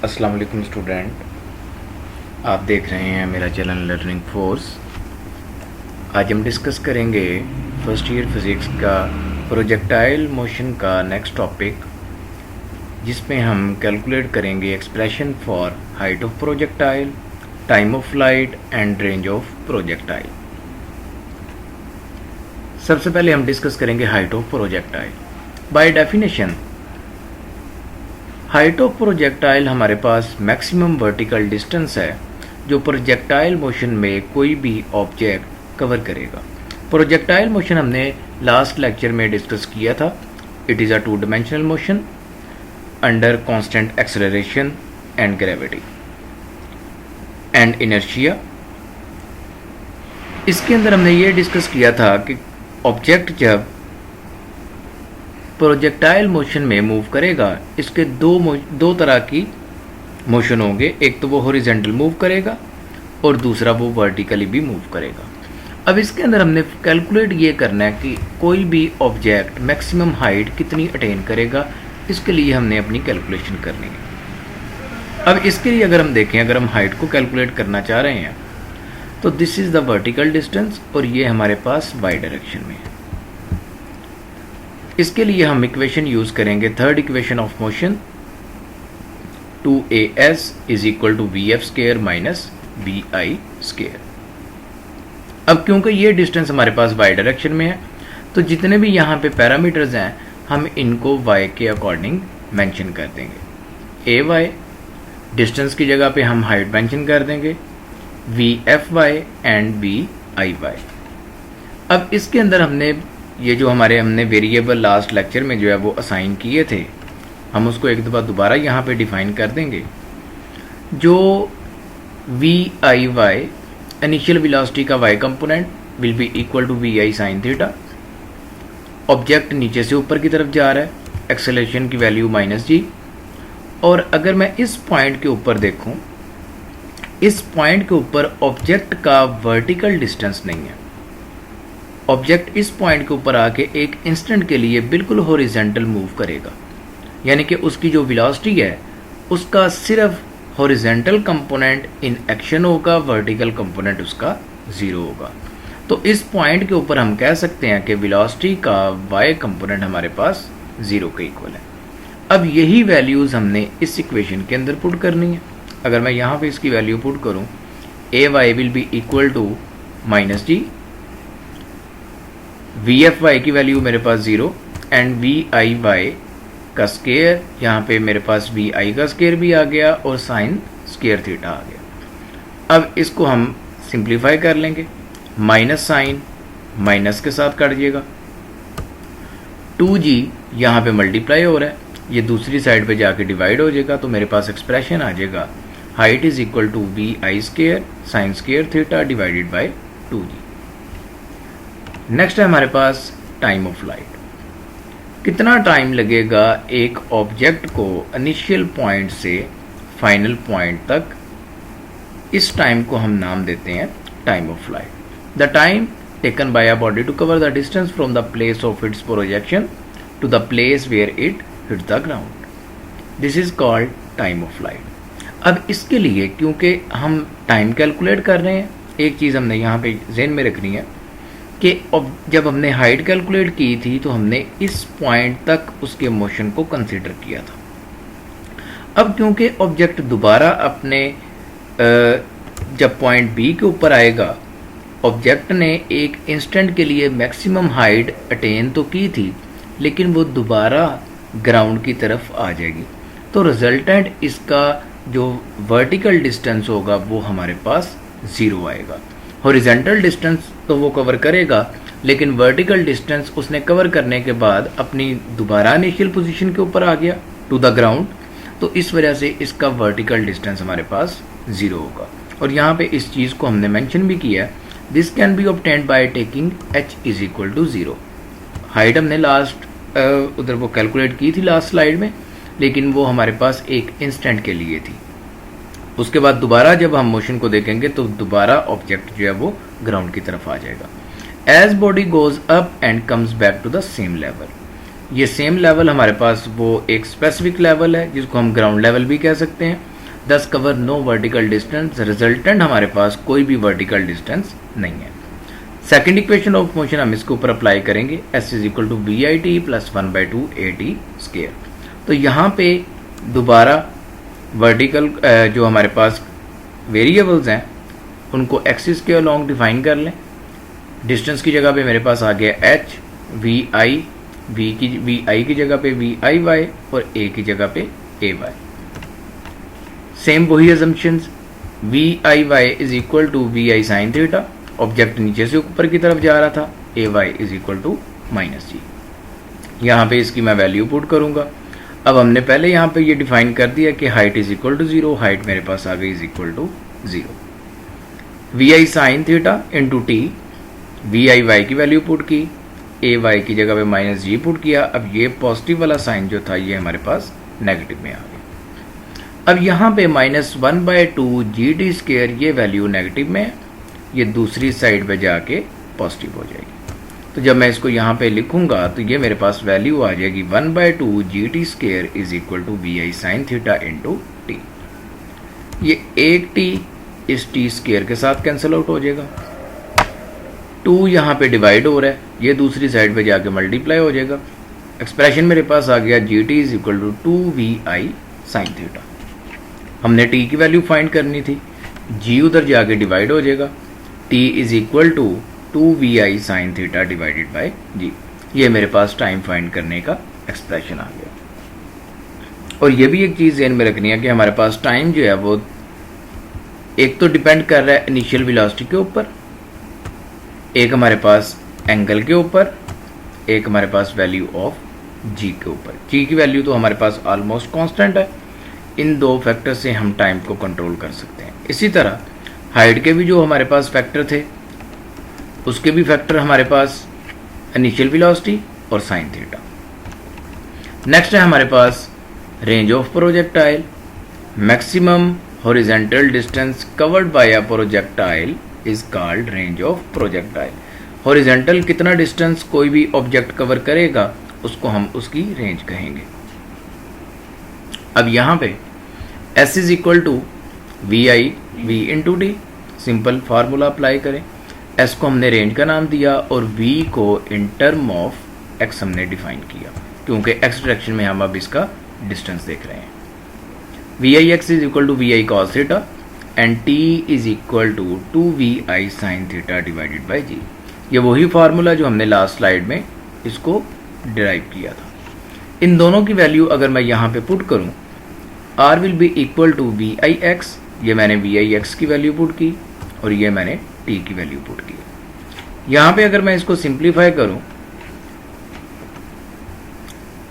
अस्सलाम वालेकुम स्टूडेंट, आप देख रहे हैं मेरा चैनल लर्निंग फोर्स। आज हम डिस्कस करेंगे फर्स्ट ईयर फिज़िक्स का प्रोजेक्टाइल मोशन का नेक्स्ट टॉपिक, जिसमें हम कैलकुलेट करेंगे expression for height of projectile, time of flight and range of projectile. सबसे पहले हम डिस्कस करेंगे height of projectile. By definition height of projectile हमारे पास मैक्सिमम वर्टिकल डिस्टेंस है जो प्रोजेक्टाइल मोशन में कोई भी ऑब्जेक्ट कवर करेगा। प्रोजेक्टाइल मोशन हमने लास्ट लेक्चर में डिस्कस किया था। It is a two dimensional motion under constant acceleration and gravity and inertia. इसके अंदर हमने ये डिस्कस किया था कि ऑब्जेक्ट जब प्रोजेक्टाइल मोशन में मूव करेगा, इसके दो तरह की मोशन होंगे। एक तो वो हॉरिजॉन्टल मूव करेगा और दूसरा वो वर्टिकली भी मूव करेगा। अब इसके अंदर हमने कैलकुलेट ये करना है कि कोई भी ऑब्जेक्ट मैक्सिमम हाइट कितनी अटेन करेगा। इसके लिए हमने अपनी कैलकुलेशन करनी है। अब इसके लिए अगर हम देखें, अगर हम हाइट को कैलकुलेट करना चाह रहे हैं तो this is the vertical distance और ये हमारे पास वाई डायरेक्शन में है। इसके लिए हम इक्वेशन यूज करेंगे third equation of motion, 2as is equal to V F square minus V I square. अब क्योंकि ये डिस्टेंस हमारे पास वाई डायरेक्शन में है तो जितने भी यहाँ पे पैरामीटर्स हैं हम इनको y के अकॉर्डिंग मेंशन कर देंगे। ay डिस्टेंस की जगह पे हम हाइट मेंशन कर देंगे, vfy एंड viy। अब इसके अंदर हमने ये जो हमने वेरिएबल लास्ट लेक्चर में जो है वो असाइन किए थे, हम उसको एक दफ़ा दोबारा यहाँ पे डिफाइन कर देंगे। जो viy इनिशियल वेलोसिटी का y component will be equal to vi sine theta. Object नीचे से ऊपर की तरफ जा रहा है, एक्सेलरेशन की वैल्यू -g। और अगर मैं इस पॉइंट के ऊपर देखूं, इस पॉइंट के ऊपर ऑब्जेक्ट का वर्टिकल डिस्टेंस नहीं है। ऑब्जेक्ट इस पॉइंट के ऊपर आके एक इंस्टेंट के लिए बिल्कुल हॉरिजॉन्टल मूव करेगा, यानी कि उसकी जो वेलोसिटी है उसका सिर्फ हॉरिजॉन्टल कंपोनेंट इन एक्शन होगा, वर्टिकल कंपोनेंट उसका 0 होगा। तो इस पॉइंट के ऊपर हम कह सकते हैं कि वेलोसिटी का y कंपोनेंट हमारे पास 0 के इक्वल है। अब यही वैल्यूज हमने इस इक्वेशन के अंदर पुट करनी है। अगर मैं यहाँ पे इसकी वैल्यू पुट करूँ, ay will be equal to -g, vfy की वैल्यू मेरे पास 0 एंड viy का स्केयर, यहाँ पे मेरे पास vi का स्केयर भी आ गया और साइन स्केयर थीटा आ गया। अब इसको हम सिंप्लीफाई कर लेंगे, माइनस साइन माइनस के साथ काट दिएगा, 2g यहाँ पे मल्टीप्लाई हो रहा है, ये दूसरी साइड पे जाके डिवाइड हो जाएगा। तो मेरे पास एक्सप्रेशन आ जाएगा height is equal to vi square sine square theta divided by 2g। Next है हमारे पास टाइम ऑफ फ्लाइट। कितना टाइम लगेगा एक ऑब्जेक्ट को इनिशियल पॉइंट से फाइनल पॉइंट तक, इस टाइम को हम नाम देते हैं time of flight. The time taken by a body to cover the distance from the place of its projection to the place where it hit the ground, this is called time of flight. अब इसके लिए क्योंकि हम time calculate कर रहे हैं, एक चीज़ हमने यहाँ पे ज़हन में रखनी है कि जब हमने हाइट कैलकुलेट की थी तो हमने इस पॉइंट तक उसके मोशन को कंसीडर किया था। अब क्योंकि ऑब्जेक्ट दोबारा अपने जब पॉइंट बी के ऊपर आएगा, ऑब्जेक्ट ने एक इंस्टेंट के लिए मैक्सिमम हाइट अटेन तो की थी लेकिन वो दोबारा ग्राउंड की तरफ आ जाएगी, तो रिजल्टेंट इसका जो वर्टिकल डिस्टेंस होगा वो हमारे पास 0 आएगा। हॉरिजॉन्टल डिस्टेंस तो वो कवर करेगा लेकिन वर्टिकल डिस्टेंस उसने कवर करने के बाद अपनी दोबारा इनिशियल पोजीशन के ऊपर आ गया टू द ग्राउंड, तो इस वजह से इसका वर्टिकल डिस्टेंस हमारे पास 0 होगा। और यहाँ पे इस चीज़ को हमने मेंशन भी किया है, this can be obtained by taking h is equal to 0। Height हमने लास्ट उधर वो कैलकुलेट की थी लास्ट स्लाइड में, लेकिन वो हमारे पास एक इंस्टेंट के लिए थी। उसके बाद दोबारा जब हम मोशन को देखेंगे तो दोबारा ऑब्जेक्ट जो है वो ग्राउंड की तरफ आ जाएगा। As body goes up and comes back to the same level, ये सेम लेवल हमारे पास वो एक स्पेसिफिक लेवल है जिसको हम ग्राउंड लेवल भी कह सकते हैं। Thus cover no vertical distance, resultant हमारे पास कोई भी वर्टिकल डिस्टेंस नहीं है। सेकेंड इक्वेशन ऑफ मोशन हम इसके ऊपर अप्लाई करेंगे, S is equal to V I T plus 1/2 A T square. तो यहाँ पे दोबारा वर्टिकल जो हमारे पास वेरिएबल्स हैं उनको एक्सिस के अलोंग डिफाइन कर लें। डिस्टेंस की जगह पे मेरे पास आ गया एच, वी आई की जगह पे वी आई वाई और ए की जगह पे ए वाई। सेम वही assumptions, V I Y is equal to V I sine theta, object नीचे से ऊपर की तरफ जा रहा था, A Y is equal to minus G. यहाँ पे इसकी मैं वैल्यू पुट करूंगा। अब हमने पहले यहाँ पे ये डिफाइन कर दिया कि height is equal to 0, height मेरे पास आ गई is equal to 0। V I sine theta into T, V I Y की वैल्यू पुट की, ए वाई की जगह पे माइनस जी पुट किया। अब ये पॉजिटिव वाला साइन जो था ये हमारे पास नेगेटिव में आ गया। अब यहाँ पे -1/2 जी टी स्केयर ये वैल्यू नेगेटिव में है, ये दूसरी साइड पे जाके पॉजिटिव हो जाएगी। तो जब मैं इसको यहाँ पे लिखूंगा तो ये मेरे पास वैल्यू आ जाएगी 1/2 G T square is equal to V I sine theta into T. ये एक टी इस टी स्केयर के साथ कैंसिल आउट हो जाएगा, 2 यहाँ पे डिवाइड हो रहा है, ये दूसरी साइड पे जाके मल्टीप्लाई हो जाएगा। एक्सप्रेशन मेरे पास आ गया G T is equal to 2vi sine theta. हमने टी की वैल्यू फाइंड करनी थी, जी उधर जाके डिवाइड हो जाएगा, T is equal to 2vi sine theta divided by G. ये मेरे पास टाइम फाइंड करने का एक्सप्रेशन आ गया। और ये भी एक चीज़ ध्यान में रखनी है कि हमारे पास टाइम जो है वो एक तो डिपेंड कर रहा है इनिशियल वेलोसिटी के ऊपर, एक हमारे पास एंगल के ऊपर, एक हमारे पास वैल्यू ऑफ जी के ऊपर। जी की वैल्यू तो हमारे पास ऑलमोस्ट कांस्टेंट है, इन दो फैक्टर से हम टाइम को कंट्रोल कर सकते हैं। इसी तरह हाइट के भी जो हमारे पास फैक्टर थे उसके भी फैक्टर हमारे पास इनिशियल वेलोसिटी और साइन थीटा। नेक्स्ट है हमारे पास range of projectile, maximum horizontal distance covered by a projectile is called range of projectile. Horizontal कितना डिस्टेंस कोई भी ऑब्जेक्ट कवर करेगा उसको हम उसकी रेंज कहेंगे। अब यहाँ पे S is equal to V I V into D, simple formula apply करें। S को हमने रेंज का नाम दिया और V को इन टर्म ऑफ X हमने डिफाइन किया, क्योंकि X डायरेक्शन में हम अब इसका डिस्टेंस देख रहे हैं। V I X is equal to V I cos theta and T is equal to 2vi sine theta divided by G. ये वही फार्मूला जो हमने लास्ट स्लाइड में इसको डिराइव किया था। इन दोनों की वैल्यू अगर मैं यहाँ पे पुट करूँ, R will be equal to V I X, ये मैंने वी आई एक्स की वैल्यू पुट की और ये मैंने T की वैल्यू पुट की। यहाँ पे अगर मैं इसको सिंप्लीफाई करूँ,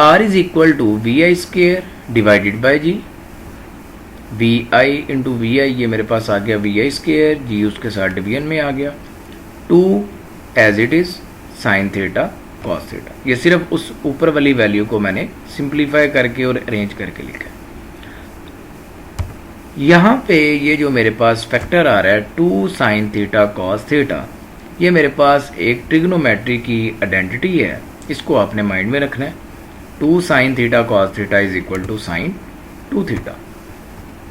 R is equal to V I square divided by G, V I into V I, ये मेरे पास आ गया वी आई स्केयर, जी उसके साथ डिवीजन में आ गया, 2 as it is sine theta cos theta. ये सिर्फ उस ऊपर वाली वैल्यू को मैंने सिंप्लीफाई करके और अरेंज करके लिखा है। यहाँ पे ये जो मेरे पास फैक्टर आ रहा है 2 साइन थीटा कॉस थीटा, ये मेरे पास एक ट्रिग्नोमेट्री की आइडेंटिटी है, इसको आपने माइंड में रखना है। 2 sine theta cos theta is equal to sine 2 theta.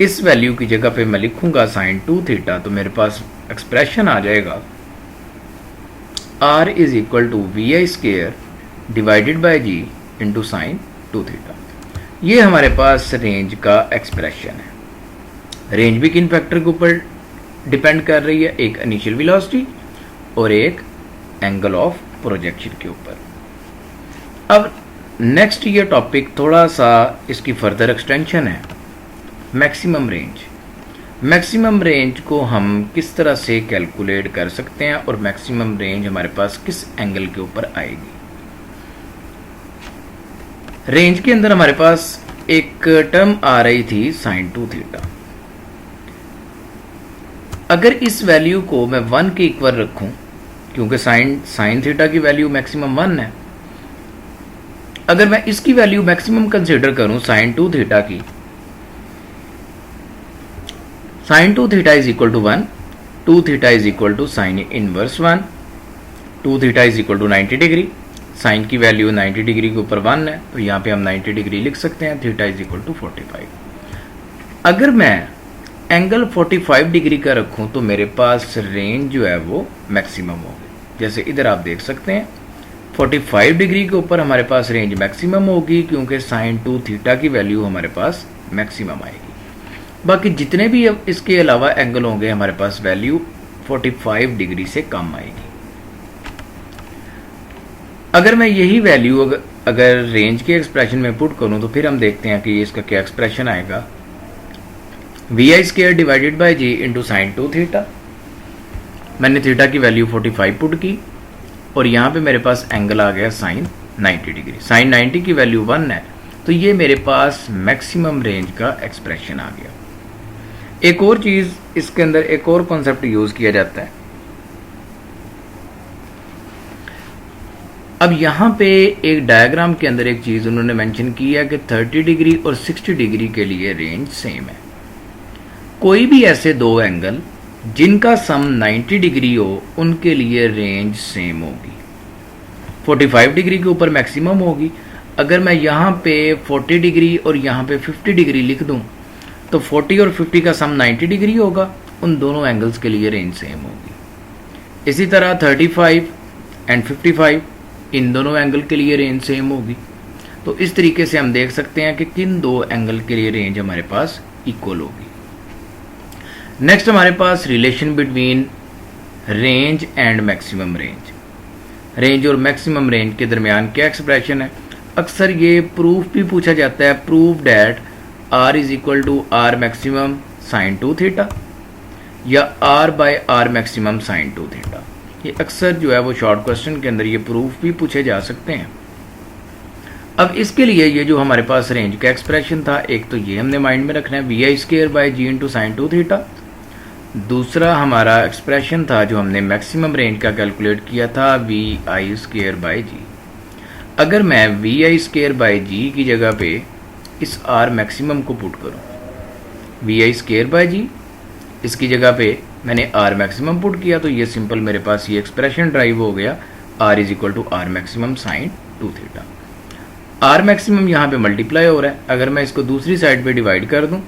इस वैल्यू की जगह पे मैं लिखूंगा साइन 2 थीटा, तो मेरे पास एक्सप्रेशन आ जाएगा R is equal to V I square divided by g into sine 2 theta. ये हमारे पास रेंज का एक्सप्रेशन है। रेंज भी किन फैक्टर के ऊपर डिपेंड कर रही है, एक इनिशियल वेलोसिटी और एक एंगल ऑफ प्रोजेक्शन के ऊपर। अब नेक्स्ट ये टॉपिक थोड़ा सा इसकी फर्दर एक्सटेंशन है, मैक्सिमम रेंज। मैक्सिमम रेंज को हम किस तरह से कैलकुलेट कर सकते हैं और मैक्सिमम रेंज हमारे पास किस एंगल के ऊपर आएगी। रेंज के अंदर हमारे पास एक टर्म आ रही थी साइन 2 थीटा। अगर इस वैल्यू को मैं 1 के इक्वल रखूं, क्योंकि साइन थीटा की वैल्यू मैक्सिमम 1 है, अगर मैं इसकी वैल्यू मैक्सिमम कंसीडर करूं साइन 2 थीटा की, sine 2 theta is equal to 1, 2 theta is equal to sine inverse 1, 2 theta is equal to 90 degree, sine की वैल्यू 90 डिग्री के ऊपर 1 है, तो यहाँ पे हम 90 डिग्री लिख सकते हैं, थीटा इज इक्वल टू 45। अगर मैं एंगल 45 डिग्री का रखूं तो मेरे पास रेंज जो है वो मैक्सिमम होगी। जैसे इधर आप देख सकते हैं 45 डिग्री के ऊपर हमारे पास रेंज मैक्सिमम होगी क्योंकि साइन 2 थीटा की वैल्यू हमारे पास मैक्सिमम आएगी। बाकी जितने भी इसके अलावा एंगल होंगे हमारे पास वैल्यू 45 डिग्री से कम आएगी। अगर मैं यही वैल्यू अगर रेंज के एक्सप्रेशन में पुट करूं तो फिर हम देखते हैं कि इसका क्या एक्सप्रेशन आएगा। V I square divided by g into sine 2 theta. मैंने थीटा की वैल्यू 45 पुट की और यहाँ पे मेरे पास एंगल आ गया साइन 90 डिग्री। साइन 90 की वैल्यू 1 है तो ये मेरे पास मैक्सिमम रेंज का एक्सप्रेशन आ गया। एक और चीज इसके अंदर एक और कॉन्सेप्ट यूज किया जाता है। अब यहाँ पे एक डायग्राम के अंदर एक चीज उन्होंने मेंशन की है कि 30 डिग्री और 60 डिग्री के लिए रेंज सेम है। कोई भी ऐसे दो एंगल जिनका सम 90 डिग्री हो उनके लिए रेंज सेम होगी। 45 डिग्री के ऊपर मैक्सिमम होगी। अगर मैं यहाँ पे 40 डिग्री और यहाँ पे 50 डिग्री लिख दूं तो 40 और 50 का सम 90 डिग्री होगा। उन दोनों एंगल्स के लिए रेंज सेम होगी। इसी तरह 35 एंड 55 इन दोनों एंगल के लिए रेंज सेम होगी। तो इस तरीके से हम देख सकते हैं कि किन दो एंगल के लिए रेंज हमारे पास इक्वल होगी। नेक्स्ट हमारे पास relation between range and maximum range. Range और मैक्सिमम रेंज के दरमियान क्या एक्सप्रेशन है। अक्सर ये प्रूफ भी पूछा जाता है, proof that R is equal to R maximum sine 2 theta या R by R maximum sine 2 theta. ये अक्सर जो है वो शॉर्ट क्वेश्चन के अंदर ये प्रूफ भी पूछे जा सकते हैं। अब इसके लिए ये जो हमारे पास रेंज का एक्सप्रेशन था, एक तो ये हमने माइंड में रखना है V I square by g into sine 2 theta. दूसरा हमारा एक्सप्रेशन था जो हमने मैक्सिमम रेंज का कैलकुलेट किया था वी आई स्केयर बाई जी। अगर मैं वी आई स्केयर बाई जी की जगह पे इस आर मैक्सिमम को पुट करूं, वी आई स्केयर बाई जी इसकी जगह पे मैंने आर मैक्सिमम पुट किया तो ये सिंपल मेरे पास ये एक्सप्रेशन ड्राइव हो गया R is equal to R maximum sine 2 theta. R maximum यहाँ पे मल्टीप्लाई हो रहा है। अगर मैं इसको दूसरी साइड पे डिवाइड कर दूं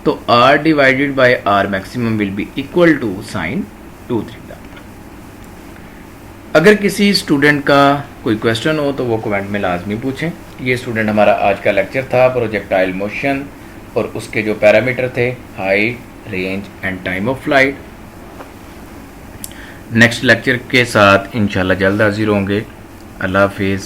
तो R divided by R maximum will be equal to sine 2 theta. अगर किसी स्टूडेंट का कोई क्वेश्चन हो तो वो कमेंट में लाजमी पूछें। ये स्टूडेंट हमारा आज का लेक्चर था प्रोजेक्टाइल मोशन और उसके जो पैरामीटर थे height, range and time of flight. Next lecture के साथ इंशाल्लाह जल्द हाजिर होंगे। अल्लाह हाफिज़।